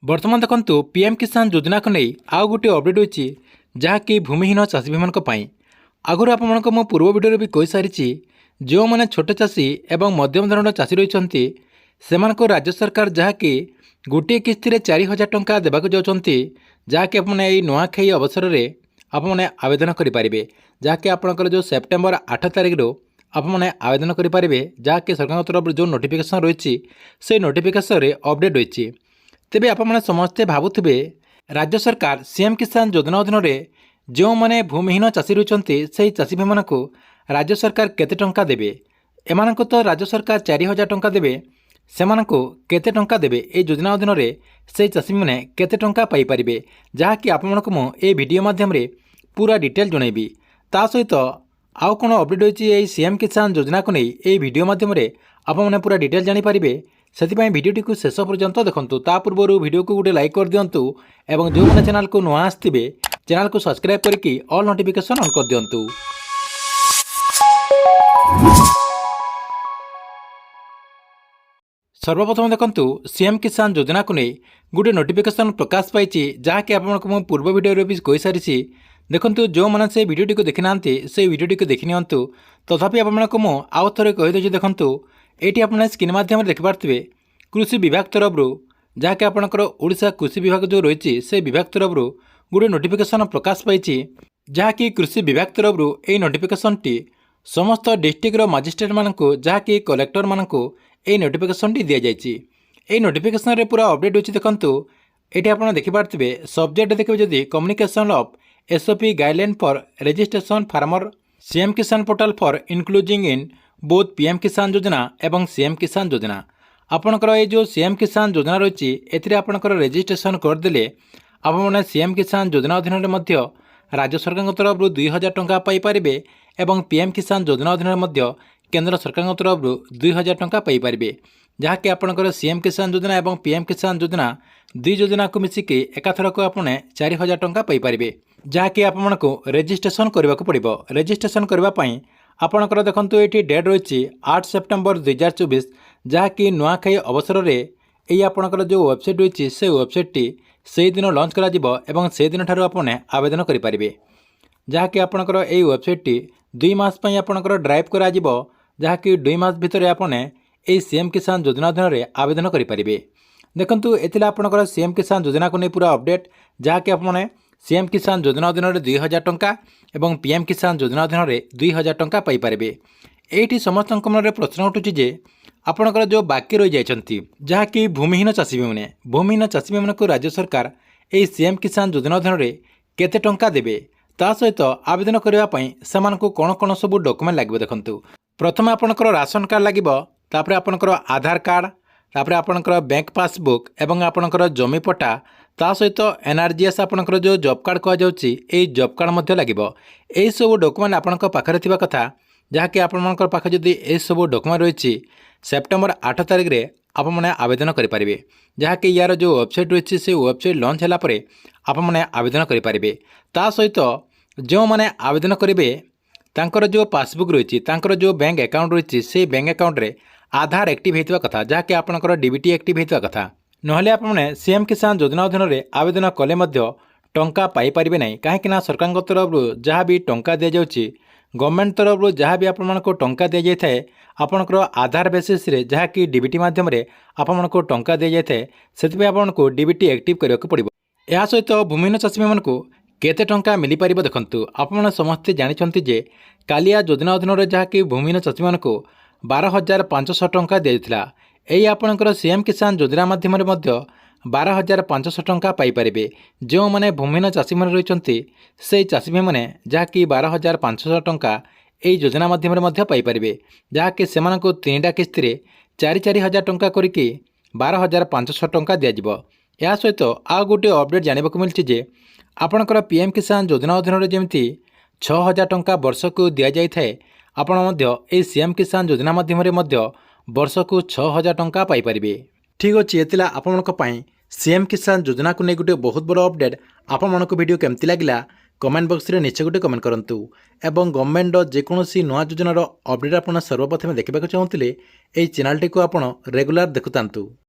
बर्तमान देखु पीएम किसान योजना को नहीं आउ गोटे अपडेट होती जहाँकि भूमिहीन चाषी भाई आगुरी आपको मो पूर्व भिडियो भी कही सारी जो मैंने छोट चाषी एवं मध्यम धरण चाषी रही से राज्य सरकार जहाँकि गोटे किस्ती 4,000 टंका देवाक जाऊँच जहाँकि आपने नुआखाई अवसर में आपने आवेदन करेंगे जहाँकि आपंकर जो सेप्टेम्बर 8 तारिख आपने आवेदन करेंगे जहाँकि सरकार तरफ जो नोटिफिकेशन रही से नोटिफिकेशन अपडेट रही तेबे आपने समस्ते भावुवे राज्य सरकार सीएम किसान योजना अधीन जो मैंने भूमिहीन चाषी रही से चाषी भाई को राज्य सरकार केते टंका देबे एमान को तो राज्य सरकार 4,000 टंका देबे सेमान को केते टंका देबे ए योजना अधीन से चाषी मैंने केते टंका पाई परिबे जहाँकि आपको मु ए वीडियो माध्यम रे पूरा डिटेल जनइबी ता सहित आउ कौन अपडेट होती सीएम किसान योजना को नहीं ए वीडियो माध्यम आपने पूरा डिटेल जानीपारे से भिडियोटी को शेष पर्यंत देखूँ ता पूर्व वीडियो को गोटे लाइक कर दिंतु और जो मैंने चैनल को नुआ आसवे चैनल को सब्सक्राइब करके ऑल नोटिफिकेशन ऑन कर दिंतु। सर्वप्रथम देखु सीएम किसान योजना को नहीं गोटे नोटिफिकेशन प्रकाश पाई जहाँकि आपको पूर्व वीडियो भी कही सारी देखु जो मैंने से वीडियोटी को देखी ना से वीडियोटी को देखी नियंतु तथापि आपको मुझे आउ थे कहीदे देखूँ ये आपने स्क्रीन माध्यम देखिपे कृषि विभाग तरफ जहाँकि आपंकर ओडिशा कृषि विभाग जो रही से विभाग तरफ गोटे नोटिफिकेशन प्रकाश पाई जहाँकि कृषि विभाग तरफ यही नोटिफिकेशन टी समस्त डिस्ट्रिक्टर मजिस्ट्रेट मानक जहाँकि कलेक्टर मानक यही नोटिफिकेशन टी दि जाए नोटिफिकेशन पूरा अपडेट होती देखूँ ये आप देखिपे सब्जेक्ट देखिए जदि communication of SOP guideline for registration farmer CM Kisan portal for including in both PM Kisan Yojana एवं सीएम किसान योजना आपणकर ये जो सीएम किसान योजना रही है आपणकर रजिस्ट्रेशन करदे आपने सीएम किसान योजना अधीन राज्य सरकार तरफ 2,000 टंका पाइपर एवं पीएम किसान योजना अधीन केंद्र सरकार तरफ 2,000 टंका पाइपर जहाँकि आपणकर सीएम किसान योजना और पीएम किसान योजना दुई योजना को मिसिकी एकाथरक आपने 4,000 टंका पाइपर जहाँकि आपको रजिस्ट्रेशन करने को पड़ो रजिस्ट्रेशन करने आपणकर देखो ये डेट रही 8 सेप्टेम्बर 2024 जहाँकि नुआखाई अवसर में यही आपणकर जो वेबसाइट रही से वेबसाइट से दिन लॉन्च करा से दिन ठार आपने आवेदन करेंगे जहाँकि आपणकर यही वेबसाइट 2 मास आपणकर ड्राइव करा जहाँकि 2 मास भितर आपने यही सीएम किसान योजना अधीन आवेदन करेंगे देखु ये आपणकर सीएम किसान योजना को नहीं पूरा अपडेट जहाँकि आपने सीएम किसान योजना अधीन 2,000 टंका और पीएम किसान योजना अधीन 2,000 टंका पाइपर ये समस्त मन प्रश्न उठुचे आपणकर जो बाकी रही जाती जहाँकि भूमिहीन चाषी मैंने भूमिहीन चाषी भाई को राज्य सरकार यही सीएम किसान योजना अधीन केते टंका देबे ता सहित आवेदन करने से कौन कौन सब डॉक्यूमेंट लगे देखु प्रथम आपणकर राशन कार्ड लगे आपणकर आधार कार्ड तापर आपणकर बैंक पासबुक एवं आपणकर जमी पट्टा ता सहित एनआरजीएस आपणकर जो जॉब कार्ड कहुच्छी जॉब कार्ड लगे यही सब डॉक्यूमेंट आपण पाखे थी कथा जहाँकि आपंकर पाखे जदि यही सब डॉक्यूमेंट रही सेप्टेम्बर 8 तारिख में आपने आवेदन करेंगे जहाँकि यार जो वेबसाइट रही से वेबसाइट लॉन्च होगापर आपने आवेदन करेंगे ता सहित जो मैंने आवेदन करेंगे तांकर जो पासबुक रही जो बैंक अकाउंट रही से बैंक अकाउंट रे आधार एक्टिव होता कथा जहाँकि आपंकर डीबीटी एक्टिव होता कथा नहले आपने सीएम किसान योजना अधीन आवेदन कले टंका पाइपर ना कहीं सरकार तरफ जहाँ भी टंका दि जाऊँगी गवर्नमेंट तरफ जहाँ भी आपको टंका दि जाए आपंकर आधार बेसिस रे जहाँकि डीबीटी मध्यम आपको टंका दि जाए से आपको डीबीटी एक्टिव करने को पड़ो या सहित भूमिहीन चाषी को केते टंका मिल पार देखु आपने समस्ते जानते जे कालिया योजना अधीन जहाँकि भूमिहीन चाषी को 12,500 टंका दी जाता यही आपंकर सीएम किसान योजना मध्यम 12,500 टंका पाइपर जो मैंने भूमिहीन चाषी मैंने रही से चाषी भाई मैंने जहाँकि 12,500 टंका यही योजना मध्यम पाइपर जहाँकि से 3टा किस्ती 4,000 टंका करके 12,500 टंका दिज्व या सहित आ गोटे अपडेट जानवा मिली आपणकर पीएम किसान योजना अधीन जमी 6,000 टंका वर्ष को दि जाए आपण सीएम किसान योजना मध्यम वर्ष को 6,000 टंका पाइपर ठीक अच्छे ये आपण सीएम किसान योजना को नहीं गोटे बहुत बड़ अपडेट आपण वीडियो केमती लगे कमेंट बॉक्स रे निश्चय गोटे कमेंट करूँ एवं गवर्नमेंट जेकोसी नुआ योजनार अपडेट आप सर्वप्रथम देखा चाहूँगे यही चैनल टी को आप रेगुलर देखुता।